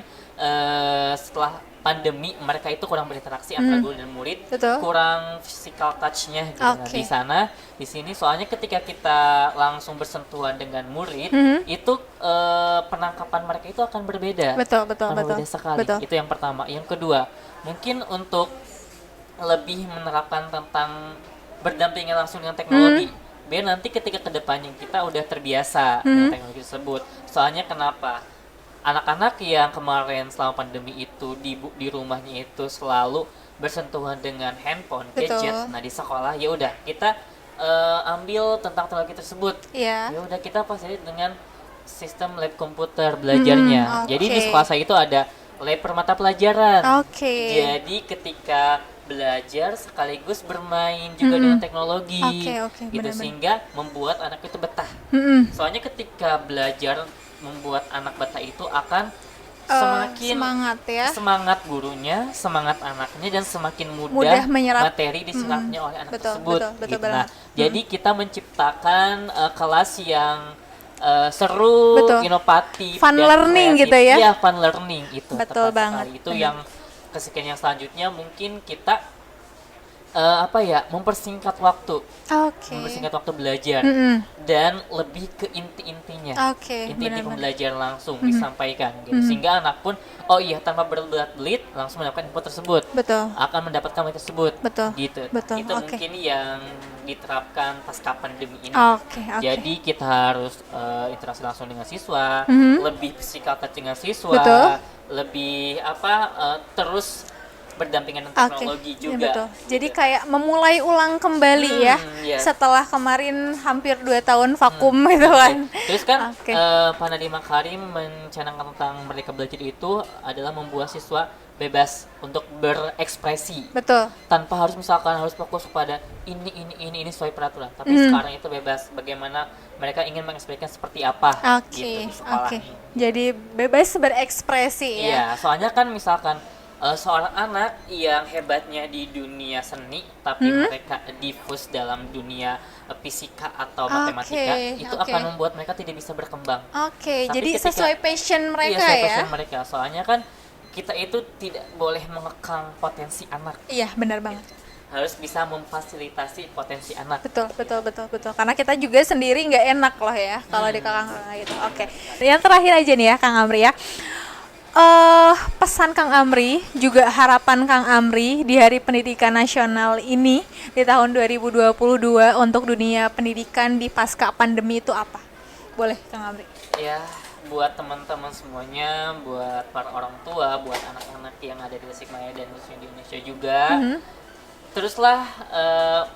setelah pandemi mereka itu kurang berinteraksi antara guru dan murid, kurang physical touch-nya gitu. Nah, di sana, di sini soalnya ketika kita langsung bersentuhan dengan murid, itu penangkapan mereka itu akan berbeda. Berbeda sekali. Itu yang pertama. Yang kedua, mungkin untuk lebih menerapkan tentang berdampingan langsung dengan teknologi. Biar nanti ketika kedepannya kita udah terbiasa dengan teknologi tersebut. Soalnya kenapa? Anak-anak yang kemarin selama pandemi itu di rumahnya itu selalu bersentuhan dengan handphone, gadget. Nah di sekolah ya udah kita ambil tentang teknologi tersebut. Ya udah kita pasang dengan sistem lab komputer belajarnya. Jadi di sekolah saya itu ada lab per mata pelajaran. Jadi ketika belajar sekaligus bermain juga dengan teknologi, gitu sehingga membuat anak itu betah. Soalnya ketika belajar membuat anak betah itu akan semakin semangat gurunya, semangat anaknya, dan semakin mudah menyerap materi diserapnya oleh anak tersebut. Gitu. Nah, jadi kita menciptakan kelas yang seru, inovatif, fun learning gitu ya? Iya, fun learning itu. Betul banget. Itu yang kesekian yang selanjutnya mungkin kita mempersingkat waktu, mempersingkat waktu belajar dan lebih ke inti-intinya, inti-inti pembelajaran langsung disampaikan, gitu. Sehingga anak pun tanpa berbelit-belit langsung mendapatkan info tersebut, akan mendapatkan info tersebut, gitu. Itu mungkin yang diterapkan pasca pandemi ini. Jadi kita harus interaksi langsung dengan siswa, lebih physical touch dengan siswa, lebih terus berdampingan dengan teknologi juga. Betul. Jadi kayak memulai ulang kembali setelah kemarin hampir 2 tahun vakum gitu kan. Terus kan Pak Nadiem Makarim mencanangkan tentang Merdeka Belajar itu adalah membuat siswa bebas untuk berekspresi. Tanpa harus fokus pada ini sesuai peraturan. Tapi sekarang itu bebas bagaimana mereka ingin mengekspresikan seperti apa gitu di sekolah. Jadi bebas berekspresi ya. Iya, soalnya kan misalkan seorang anak yang hebatnya di dunia seni tapi mereka diffus dalam dunia fisika atau matematika, itu akan membuat mereka tidak bisa berkembang. Jadi sesuai passion mereka sesuai passion mereka. Soalnya kan kita itu tidak boleh mengekang potensi anak. Iya, benar banget. Harus bisa memfasilitasi potensi anak. Betul. Karena kita juga sendiri nggak enak loh ya kalau dikekang gitu. Yang terakhir aja nih ya, Kang Amri ya. Pesan Kang Amri, juga harapan Kang Amri di Hari Pendidikan Nasional ini di tahun 2022 untuk dunia pendidikan di pasca pandemi itu apa? Boleh Kang Amri? Ya, buat teman-teman semuanya, buat para orang tua, buat anak-anak yang ada di Tasikmalaya dan khususnya di Indonesia juga, teruslah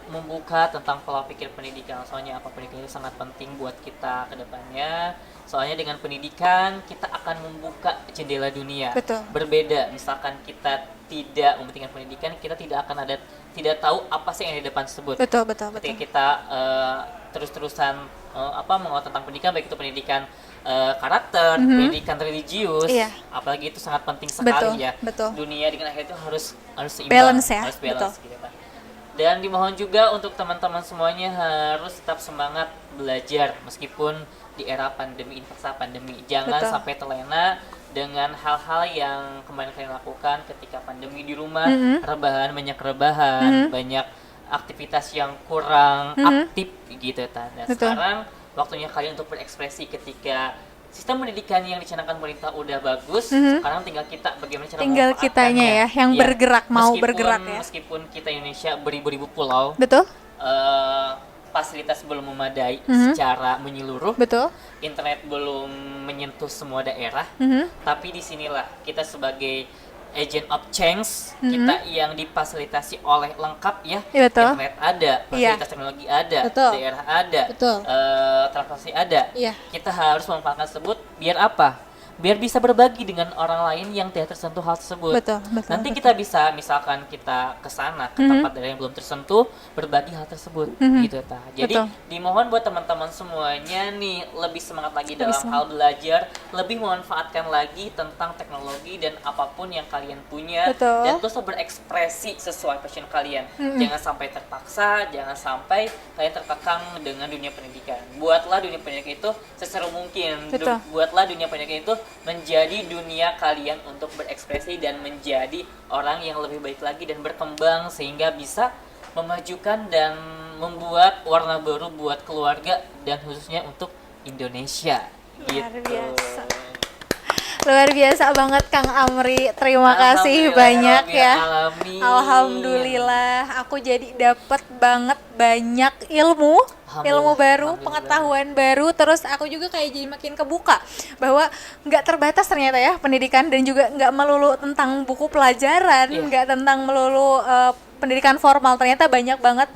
membuka tentang pola pikir pendidikan. Soalnya pendidikan itu sangat penting buat kita ke depannya. Soalnya dengan pendidikan kita akan membuka jendela dunia. Berbeda, misalkan kita tidak mementingkan pendidikan, kita tidak tahu apa sih yang ada di depan tersebut. Ketika kita terus-terusan mengolah tentang pendidikan, baik itu pendidikan karakter, pendidikan religius, apalagi itu sangat penting sekali ya. Dunia dengan akhirat itu harus seimbang, harus balance gitu kan. Dan dimohon juga untuk teman-teman semuanya harus tetap semangat belajar meskipun di era pandemi, pasca pandemi. Jangan sampai terlena dengan hal-hal yang kemarin kalian lakukan ketika pandemi di rumah, banyak rebahan, banyak aktivitas yang kurang aktif gitu. Dan sekarang waktunya kalian untuk berekspresi ketika sistem pendidikan yang dicanangkan pemerintah udah bagus, sekarang tinggal kita bagaimana cara kitanya ya, yang bergerak, bergerak ya. Meskipun kita Indonesia beribu-ribu pulau, fasilitas belum memadai secara menyeluruh, internet belum menyentuh semua daerah, tapi disinilah kita sebagai agent of change, kita yang difasilitasi oleh lengkap ya, internet ada, fasilitas teknologi ada, daerah ada, transportasi ada, kita harus memanfaatkan tersebut biar apa? biar bisa berbagi dengan orang lain yang tidak tersentuh hal tersebut. Nanti kita bisa, misalkan kita ke sana ke tempat daerah yang belum tersentuh, berbagi hal tersebut gitu ta. Jadi dimohon buat teman-teman semuanya nih lebih semangat lagi dalam hal belajar, lebih memanfaatkan lagi tentang teknologi dan apapun yang kalian punya, dan terus berekspresi sesuai passion kalian. Jangan sampai terpaksa, jangan sampai kalian terkekang dengan dunia pendidikan. Buatlah dunia pendidikan itu seseru mungkin. Buatlah dunia pendidikan itu menjadi dunia kalian untuk berekspresi dan menjadi orang yang lebih baik lagi dan berkembang sehingga bisa memajukan dan membuat warna baru buat keluarga dan khususnya untuk Indonesia. Luar biasa banget Kang Amri, terima kasih banyak ya. Alhamdulillah, aku jadi dapat banget banyak ilmu baru, pengetahuan baru, terus aku juga kayak jadi makin kebuka bahwa nggak terbatas ternyata ya pendidikan, dan juga nggak melulu tentang buku pelajaran, nggak tentang melulu pendidikan formal, ternyata banyak banget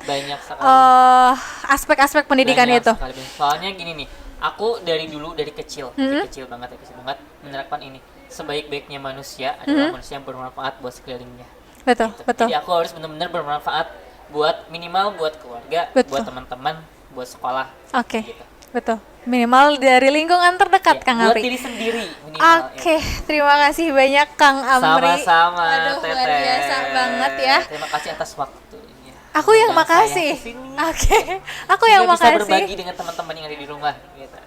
aspek-aspek pendidikan itu. Soalnya gini nih, aku dari kecil banget menerapkan ini, sebaik-baiknya manusia adalah manusia yang bermanfaat buat sekelilingnya. Betul. Jadi aku harus benar-benar bermanfaat buat minimal buat keluarga, buat teman-teman, buat sekolah. Gitu. Betul. Minimal dari lingkungan terdekat, Kang Amri. Buat diri sendiri minimal. Terima kasih banyak Kang Amri. Sama-sama. Aduh, luar biasa banget ya. Terima kasih atas waktunya. Aku yang makasih. Aku yang makasih. Bisa berbagi dengan teman-teman yang ada di rumah. Gitu.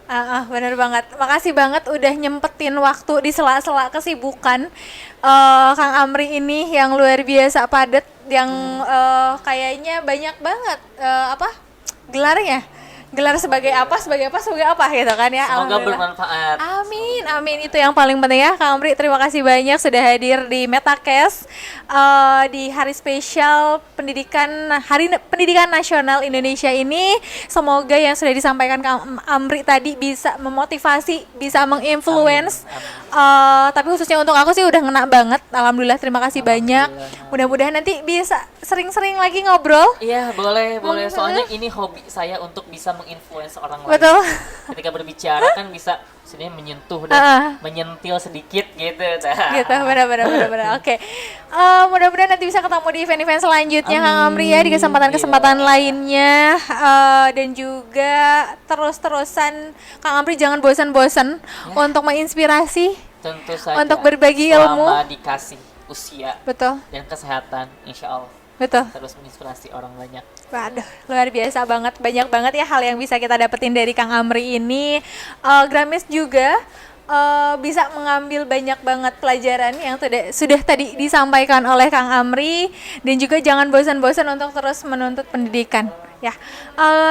Bener banget. Makasih banget udah nyempetin waktu di sela-sela kesibukan Kang Amri ini yang luar biasa padat, yang kayaknya banyak banget gelarnya. Gelar sebagai apa gitu kan ya. Semoga bermanfaat. Amin, itu yang paling penting ya Kang Amri. Terima kasih banyak sudah hadir di Metacast di hari spesial Hari Pendidikan Nasional Indonesia ini. Semoga yang sudah disampaikan Kang Amri tadi bisa memotivasi, bisa menginfluence. Tapi khususnya untuk aku sih udah ngena banget. Alhamdulillah, terima kasih banyak. Mudah-mudahan nanti bisa sering-sering lagi ngobrol. Iya, boleh. Soalnya ini hobi saya untuk bisa menginfluence orang lain. Betul. Ketika berbicara kan bisa sebenarnya menyentuh dan menyentil sedikit gitu. Gitu, benar. Oke. Mudah-mudahan nanti bisa ketemu di event-event selanjutnya Kang Amri ya, di kesempatan-kesempatan lainnya. Dan juga terus-terusan Kang Amri jangan bosan-bosan untuk menginspirasi. Tentu saja. Untuk berbagi ilmu. Selama dikasih usia. Betul. Dan kesehatan, insya Allah. Betul. Terus menginspirasi orang banyak. Waduh, luar biasa banget. Banyak banget ya hal yang bisa kita dapetin dari Kang Amri ini. Gramis juga bisa mengambil banyak banget pelajaran yang sudah tadi disampaikan oleh Kang Amri. Dan juga jangan bosan-bosan untuk terus menuntut pendidikan. Ya,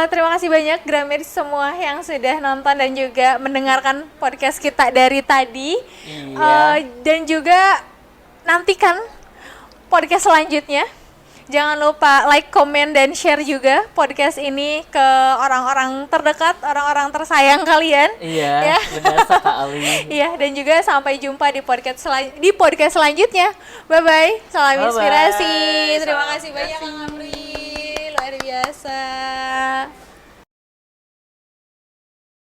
terima kasih banyak Gramis semua yang sudah nonton dan juga mendengarkan podcast kita dari tadi. Dan juga nantikan podcast selanjutnya. Jangan lupa like, komen, dan share juga podcast ini ke orang-orang terdekat, orang-orang tersayang kalian. Iya, benar sekali. Iya, dan juga sampai jumpa di podcast selanjutnya. Bye-bye, salam inspirasi. Terima kasih banyak Kang Amri, luar biasa.